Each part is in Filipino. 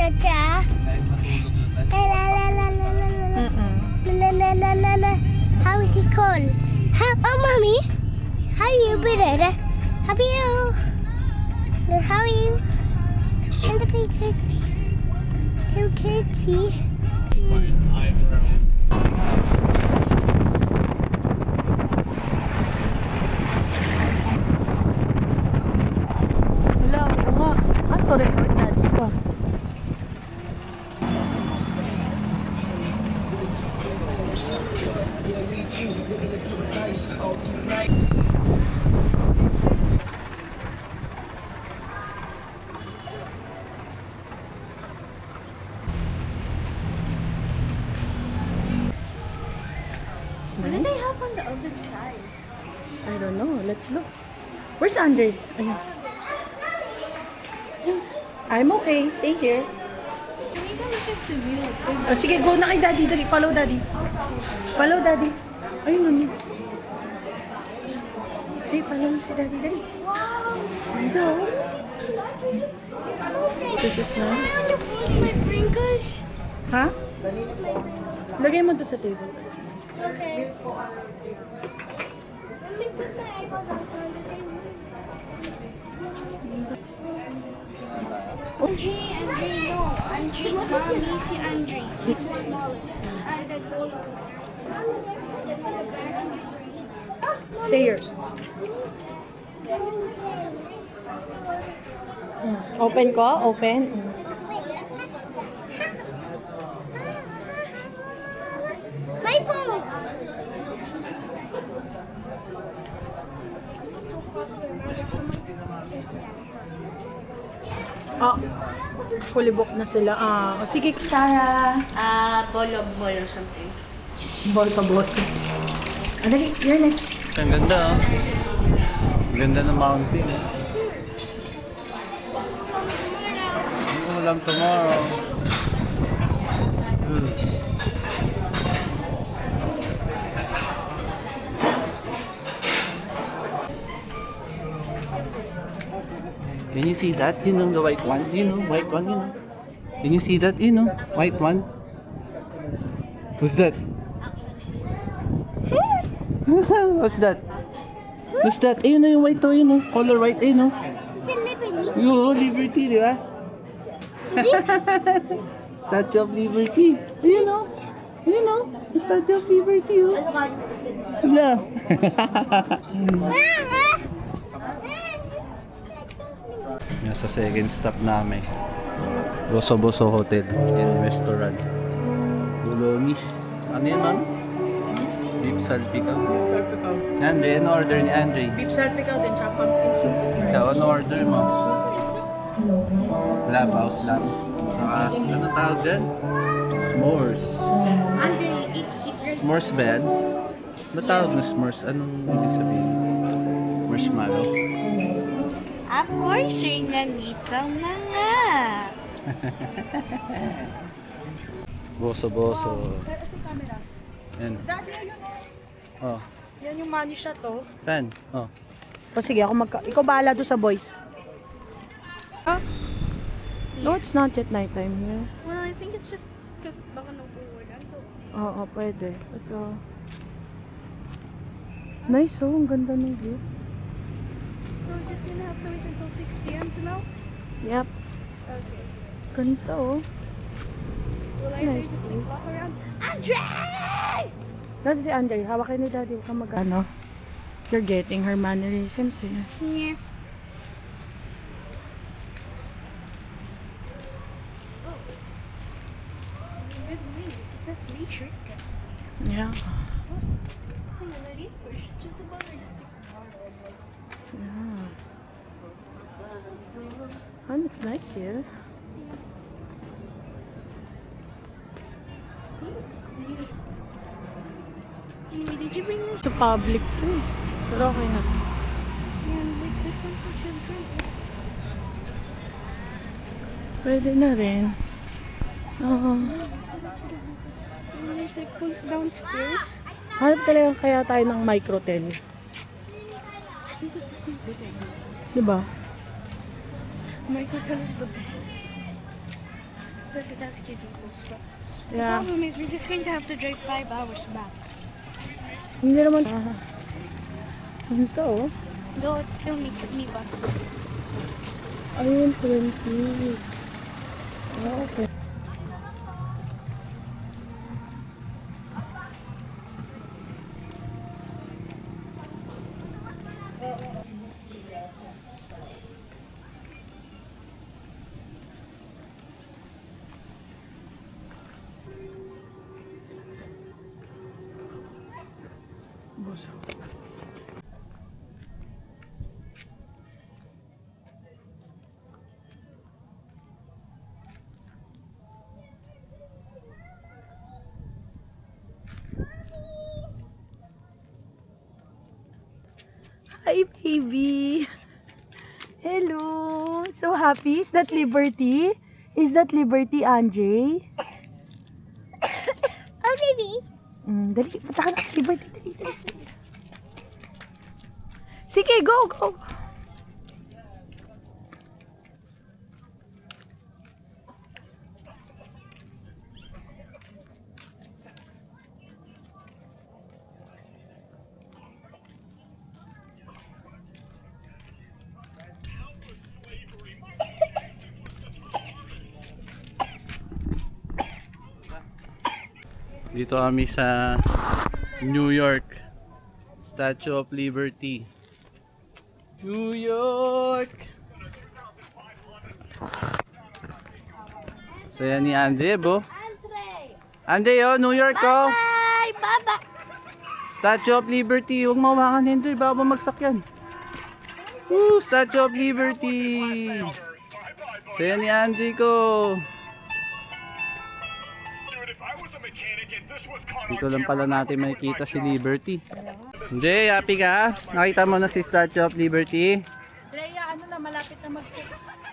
cha-cha. Kahit matulog lang tayo sa La bus. la la la la la la la la la la. How is he called? Oh, mommy. How are you, brother? How are you? Look, how are you? And the big kids. Two kids. See? Wala, oo nga. Ato, resort na dito. What do they have on the other side? I don't know. Let's look. Where's Andre? Ayun. I'm okay. Stay here. We need to look at the view. Oh, sige, go na kay Daddy. Dali. Follow Daddy. Follow Daddy. Ayun, ano. Hey, follow mo si Daddy. Dali. Go. This is not. My fingers. Ha? Lagay mo to sa table. Okay. Let me put my iPod on the table. Andre, no. Andre, mommy, si Andre. He's smaller. And the goes. Stay yours. Open ko? Open. My phone. Ah, fully booked na sila. Ah, sige, Sarah. Ball of ball or something. Boss. Ah, dali, you're next. Ang ganda, oh. Ang ganda ng mountain. Ulam tomorrow. Can you see that? You know, the white one? You know, white one, you know. Can you see that? You know, white one? Who's that? What's that? What's that? Ayun na yung white to, yun, oh. Color white, ayun, oh. Is it Liberty? Yo, Liberty, di ba? Statue of Liberty. Ayun, oh. Ayun, oh. The Statue of Liberty, oh. Wala. Nasa second stop namin. Boso Hotel and Restaurant. Bolognese. Ano yan, ma'am? Beef salpicao. Si Andre, ano order ni Andre? Beef salpicao din, tsaka pumpkin soup. Ikaw, ano order mo? Labaws lang. Saka, ano tawag dyan? S'mores. Andre, eat your... S'mores ba yan? Ba't tawag na s'mores? Anong ibig sabihin? Marshmallow? Of course, yung nandito na nga. Boso. Yan. Daddy, ayun Oh. o. Yan yung money shot, oh. Saan? Oh. O sige, ikaw bahala doon sa boys. Huh? No, it's not yet nighttime here. Well, I think it's just because baka nag-uwagan to. Oo, pwede. Let's go. Nice, oh. Ang ganda ng view. So we're just gonna have to wait until 6 p.m. to know? Yep. Okay. Ganda, oh. Will I Nice. just like walk around? Andre! Nasa si Andre, hawakin ni Daddy. Huwag kang ano. You're getting her mannerisms, eh. Yeah. Good news. It's a free shortcut. Yeah. Hang on, are these bushes just about or just Yeah. And it's nice here. Anyway, did you bring your Sa public to, eh. Pero okay na. yeah, like this one for children? Pwede na rin. Oo. And there's like place downstairs. Hanap talaga kaya tayo ng microtel. Diba? Michael, tell us the best. because it has kiddie pools. But the Yeah. problem is we're just going to have to drive 5 hours back. Hindi naman. Ano to? Though it's still me back. Ayun, 20. Oh, okay. Hi, baby. Hello. So happy. Is that Liberty? Is that Liberty, Andre? Oh, baby. Dali. Punta ka na. Liberty. Dali. Sige, go. Dito kami sa New York. Statue of Liberty. New York! Saya ni Andre, bo. Andre, oh, New York, oh. Bye, Baba. Statue of Liberty. Huwag mawakan nito, baka bumagsak yan. Woo, Statue of Liberty. Saya ni Andre ko. Dito lang pala natin makikita si Liberty. Hindi, happy ka? Nakita mo na si Statue of Liberty? Rhea, ano na, malapit na mag-6.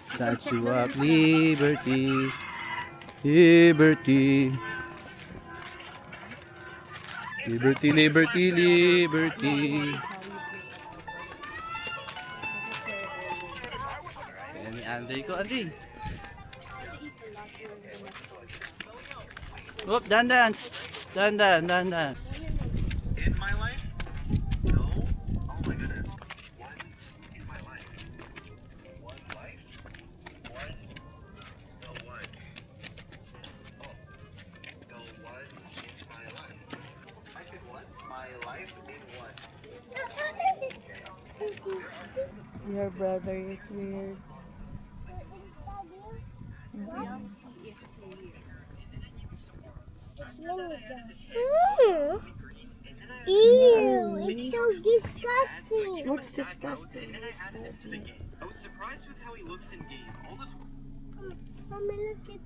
Statue of Liberty. Liberty. Liberty, liberty, liberty. Saya ni Andre ko, Andre. Whoop, dandan. Dandan. In my life? No. Oh my goodness. Once in my life. One life? One. The one. Oh. The one in my life. I said once. My life in once. Your brother is weird. Ew, it's so disgusting. What's disgusting? I was surprised with how he looks in game. All this. Mommy, look at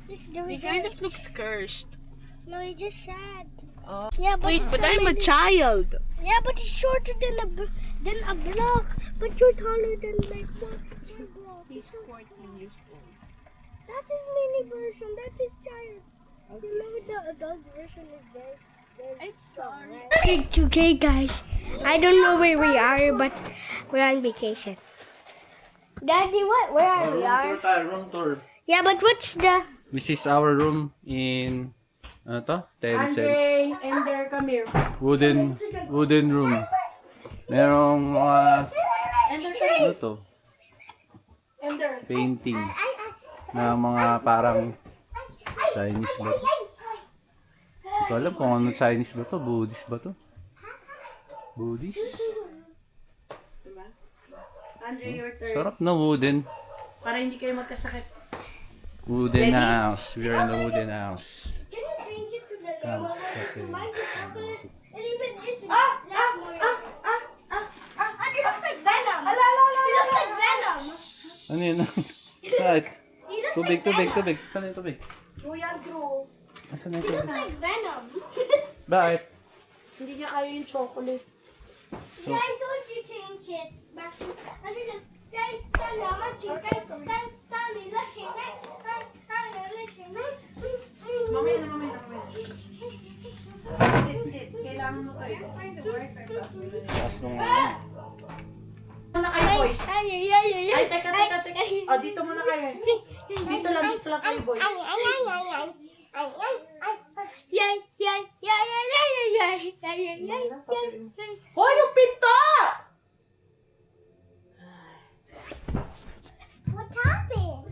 this. It kind of looks cursed. No, it's just sad. Oh. Yeah, but Wait, but I'm a child. Yeah, but it's shorter than a block. But you're taller than like one block. He's 14 years old. That's his mini version. That's his child. You know the adult version is very. I'm sorry. Okay, guys. I don't know where we are, but we're on vacation. Daddy, what? Where are we? Room tour. Yeah, but what's the? This is our room in, ano to? 10 cents. Andre, and there, come here. Wooden room. Merong mga, ano to? And there. Painting na mga parang Chinese ba to? Hindi ko alam kung ano Chinese ba to, Buddhist ba to? Buddhist? Andre, your turn. Sarap na wooden. Para hindi kayo magkasakit. Wooden Ready? house. We are in the wooden house. Can you change it to the Ah, normal? okay. Mine is chocolate. And even this is Ah! less more. It looks like Venom. Ala, ala, ala, It looks like Venom. Ano yun? Right. He looks Tubig, like tubig. Saan yung tubig? Kuya Drew, Asan yung He looks tubig? like Venom. Bakit? hindi niya kaya yung chocolate. Yeah, I told you change it. Back to Mamaya na. Sit. Kailangan mo kayo. Taas nung ano. Ano kayo? boys. Ay, teka. Oh, dito muna kayo. Dito lang kayo, boys. Hoy, yung pinto! What happened?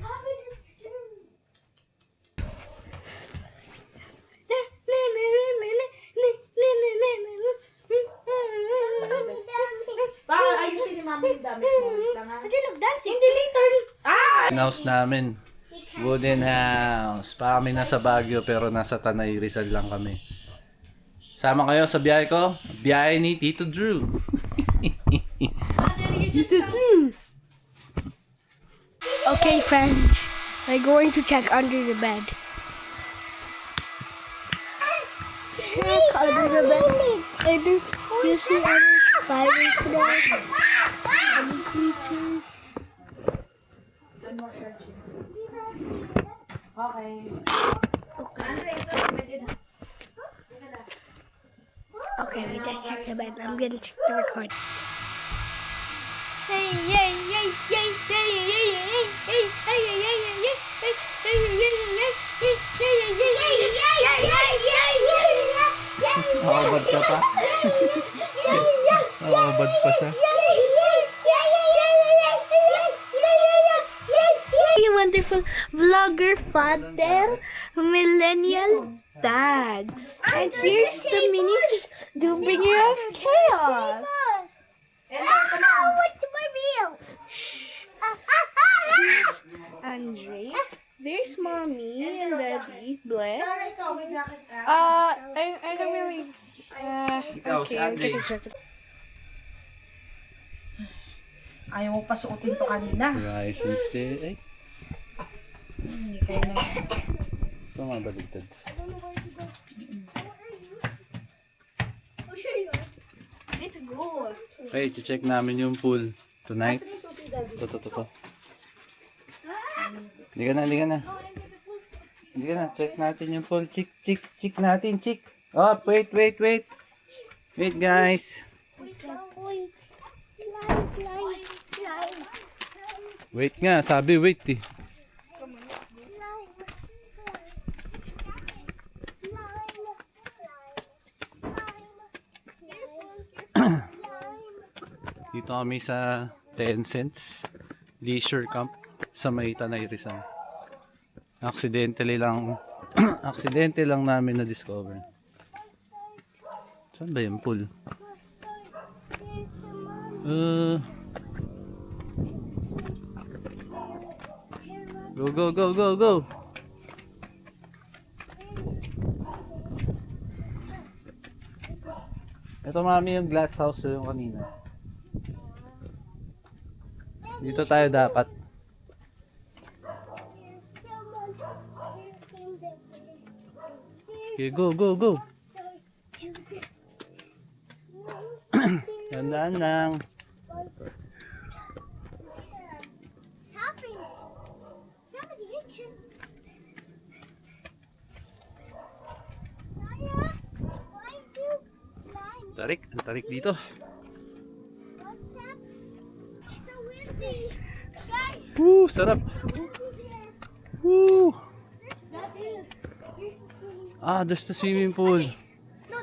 Baka ayusin ni mami yung damit mo. Wait lang, ha? Hindi later. House namin. Wooden house. Pa kami nasa Baguio pero nasa Tanay Rizal lang kami. Sama kayo sa biyahe ko? Biyahe ni Tito Drew. Okay, friends. We're going to check under the bed. Check under the bed. You see any spiders there? Any creatures? Okay. Okay, we just checked the bed. I'm gonna check the record. Hey, yay, yay, yay, yay, yay, yay, yay, hey, yay, yay, yay, yay, hey, hey, yay, yay, yay, Nakabad ka pa? Nakabad pa siya? Wonderful vlogger father, millennial dad, and here's the mini bringer of chaos. What's my real? Andre. There's mommy and daddy. Bleh. Sarah, ikaw, may jacket ka? I don't really. Ikaw, si Andre. Ayaw mo pa suotin to kanina. Rise and stay. Ay, Hindi kayo na. ito nga baligtad. It's good. Okay, check namin yung pool tonight. Ito. Hindi ka na. Hindi ka na, check natin yung pool. Chick natin. Oh, wait. Wait, guys. Wait nga, sabi wait eh. Dito kami sa 10 cents leisure camp sa may Tanay Rizal. Accidentally lang namin na-discover. Saan ba yung pool? Go. Ito mami yung glass house yung kanina. Dito tayo dapat. Okay, go. Tandaan lang. Ang tarik dito. Woo, sarap. Woo. Ah, there's the swimming pool. No,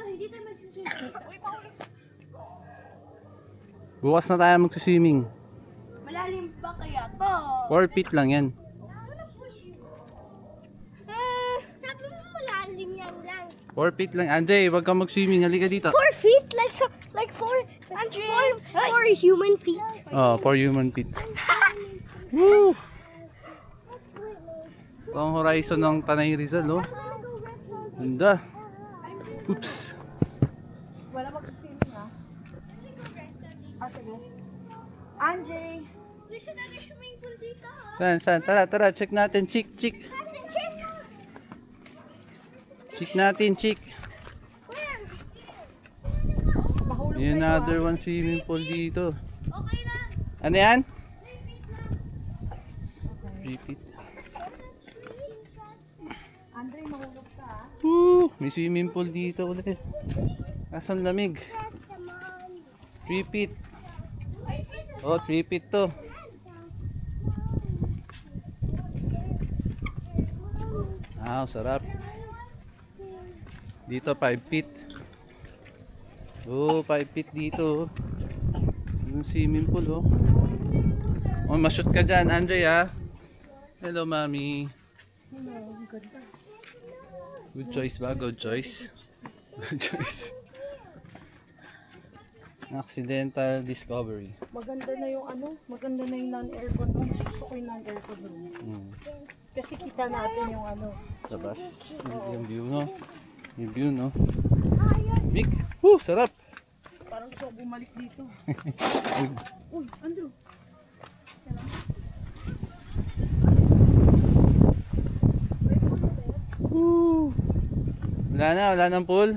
hindi tayo magsiswim. Bukas na tayo mag-swimming. Malalim pa kaya to? 4 feet lang yan. Sabi mo malalim yan lang. 4 feet lang. Andre, wag kang mag-swimming. Halika dito. 4 feet? Like four human feet. Oh, 4 human feet. Woo! Ito ang horizon ng Tanay Rizal, oh. Ganda. Oops. Wala mag-swimming, ha? Sige. Andre! There's another swimming pool dito. Saan? Tara. Check natin. Chick. Check natin. Another one swimming pool dito. Okay na. Ano yan? Repeat. Andre, mahulog ka, ha? Woo! May swimming pool dito ulit. Kaso ang lamig. Repeat. Oh, 3 feet to. Ah, sarap. Dito 5 feet. Oh, 5 feet dito. Yung swimming pool, oh. Oh, ma-shoot ka dyan, Andre, ha? Hello, mami. Good choice ba? Good choice. Good choice. Accidental discovery. Maganda na yung ano, maganda na yung non-aircon room. Mas gusto ko yung non-aircon room. Kasi kita natin yung ano. Labas. Yung view, no? Yung view, no? Big! Woo! Sarap! Parang gusto ko bumalik dito. Uy, Andrew. Woo! Wala nang pool.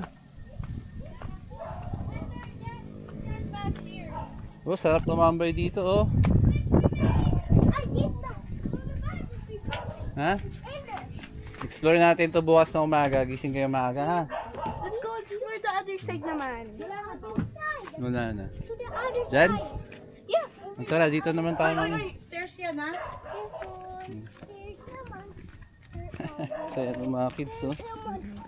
Oh, sarap tumambay dito, oh. Ha? Explore natin to bukas na umaga. Gising kayo maaga, ha? Let's go explore the other side naman. Wala na. To the other Diyan? side. Yeah. Tara, dito naman tayo. Ay, stairs yan ha. Here's a monster. Saya ng mga kids, oh.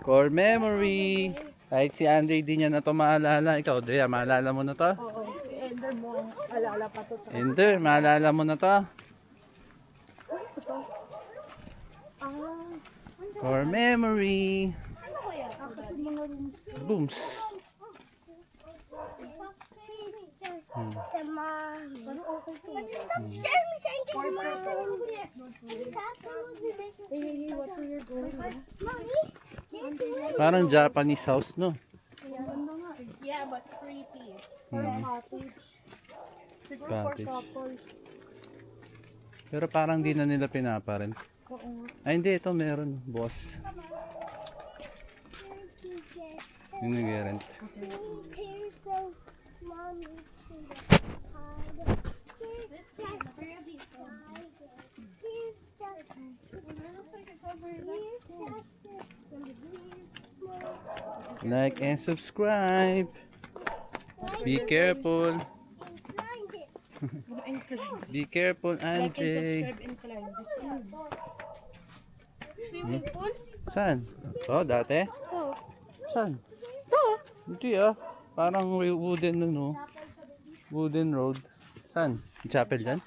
Core memory. Kahit si Andre di niya na to maalala. Ikaw, Drea, maalala mo na to? Oo, si Ender mo, alala pa to. Ender, maalala mo na to? Core memory. Booms. The mommy. Stop scaring me, saying this mommy. Hey, what are you going? Mommy, Parang Japanese house, no? Yeah, but creepy. Siguro for Cottage. couples. Pero parang di na nila pinaparent. Ay, hindi. Ito meron. Boss. Yung nag-rent. here's a mommy. Like and subscribe. Be careful. And climb. Be careful, Like and Andre. subscribe and climb. This one. Swimming pool? Saan? Oh, dati? Oh. Saan? Ito. Hindi ah. Parang wooden no. Wooden road. Saan? Yung chapel dyan?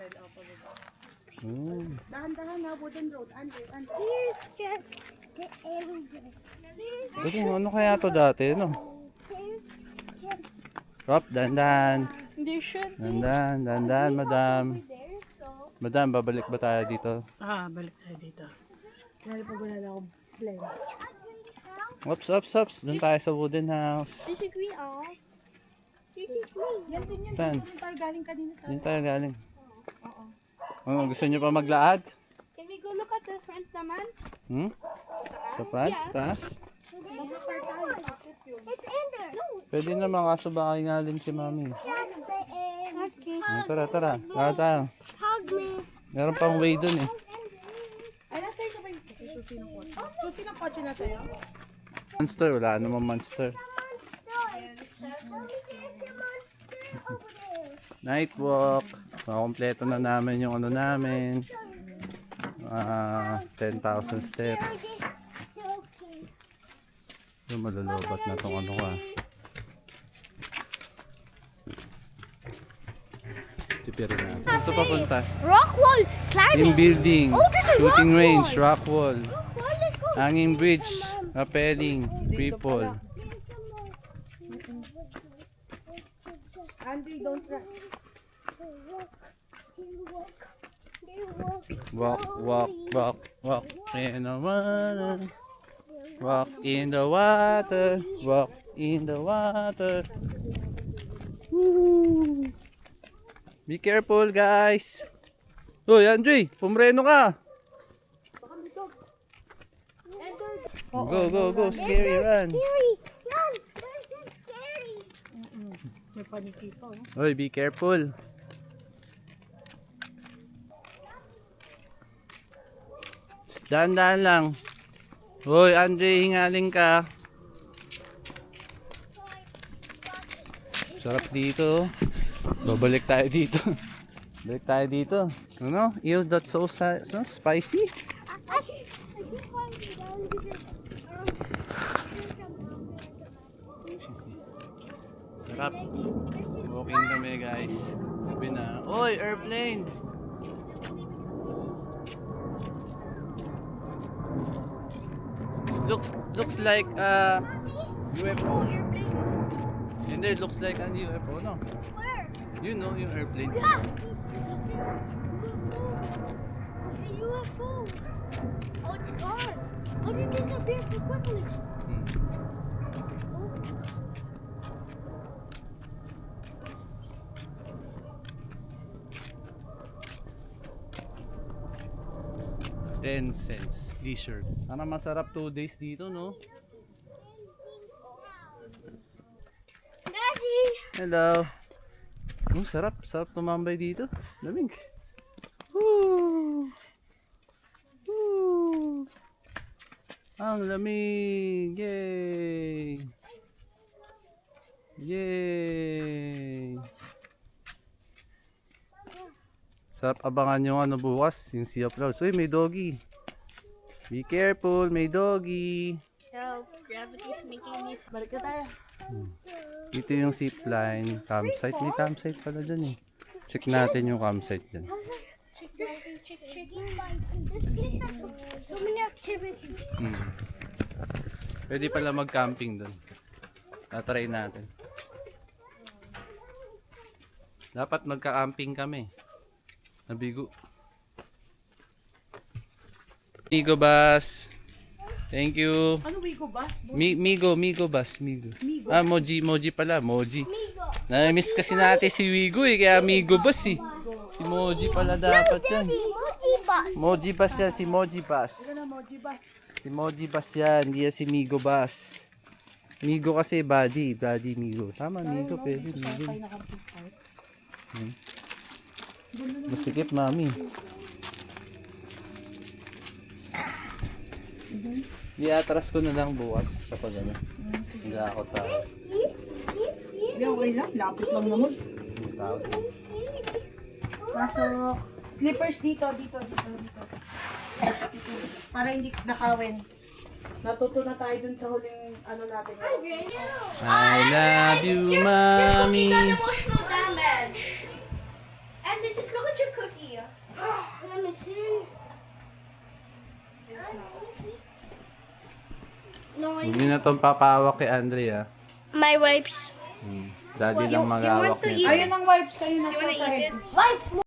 Dahan-dahan na, wooden road. Andre. Here's just the end. Bakit ano kaya to dati, no? Here's just Rob, dandan. There should be Dandan, madam. there, so... Madam, babalik ba tayo dito? Balik tayo dito. Dahil pag wala na akong plan. Ops. Doon tayo sa wooden house. Disagree all. Yan din yun. Saan? Doon tayo galing kanina sa... Doon tayo galing. Oh, gusto niyo pa maglaad? Can we go look at the front naman? Sa front? Sa taas? Mag-car tayo. it's Ender. Pwede naman kaso baka ingalin si mami. Just the end. Okay. Tara. Tara tayo. Hug me. Meron pang way dun eh. Ay, nasa iyo ka ba yung susi ng kotse? Susi ng kotse na sa'yo? Monster, wala namang monster. Night walk. Makompleto na namin yung ano namin. 10,000 steps. Yung malulubat na tong ano ka. Tipirin natin. Ito papunta. Rock wall. Team Climbing. building. Oh, there's a Shooting rock range. wall. Rock wall. Why let's go? Hanging bridge. Rappelling. Free fall. Andre, don't try. Walk in the water. Walk in the water. Walk in the water. Woo. Be careful, guys. Hoy, Andre, pumreno ka. Go. Scary run. Scary. Run. This is scary. May paniki pa. Hoy, be careful. Dahan-dahan lang. Hoy, Andre, hingaling ka. Sarap dito. Babalik tayo dito. Balik tayo dito. Ano? Ew, that's so spicy. I keep falling down because Sarap. Walking kami guys. Sabi na, oy, airplane! This looks like a UFO. And there looks like an UFO, no? where? You know yung airplane. Yeah. It's a UFO. Oh, it's gone. How did it disappear so quickly? Oh. 10 cents t-shirt. Sana masarap 2 days dito, no? Daddy! Hello. Sarap. Sarap tumambay dito. Lamig. Woo! Woo! Ang lamig. Yay! Yay! Sarap abangan yung ano bukas, yung Sea of Clouds. Uy, may doggy. Be careful, may doggy. Help, gravity's making me... Balik na tayo. Dito yung zipline, campsite. May campsite pala dyan eh. Check natin yung campsite dyan. Check. This place has so many activities. Pwede pala mag-camping dun. Tatry natin. Dapat magka-camping kami. Nabigo. Migo bus. Thank you. Ano Wigo bus? Migo bus. Migo. Ah, Moji pala. Moji. Migo. Na-miss kasi natin si Wigo eh. Kaya Migo bus eh. Si Moji pala dapat yan. Mochi bus. Moji bus yan. Si Moji bus. Ano Moji bus? Si Moji bus yan. Hindi yan si Migo bus. Migo kasi body. Body Migo. Tama, Migo. Pwede. Migo. Kaya nakampit. Masikip, mami. I-atras ko na lang bukas kapag ano. Hindi ako tao. Hindi, okay lang. Lapit lang naman. Hindi tao. Pasok. Slippers dito. Para hindi nakawin. Natuto na tayo dun sa huling ano natin. I love you, This cookie mommy. got emotional damage. And then just look at your cookie. Let me see. No, Hindi na itong papawak kay Andrea. my wipes. Daddy lang magawak to nito. Ayun ang wipes. Ayun nasa You wanna sa eat head. it? Wipes.